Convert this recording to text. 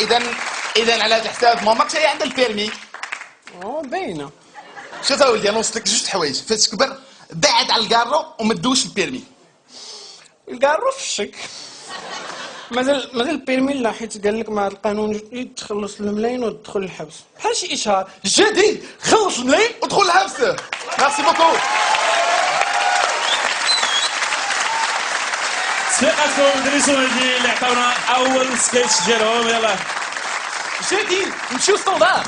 اذا على هذا الحساب ماماك جايه عندها البيرمي. باينه. شوف اولدي انا وصلت لك جوج حوايج، فاش تكبر بعد على الكارو وما تدوش البيرمي. الكارو في الشك. مازال البيرمي لا، حيت قال لك مع القانون تخلص الملايين وتدخل الحبس بحال شي اشهار جديد. خلص الملايين ودخل الحبس. ميرسي بوكو. تصفيقاتكم ادريس ومهدي اللي عطاونا اول سكيتش ديالهم. يلاه جديد نمشيو ستوندار.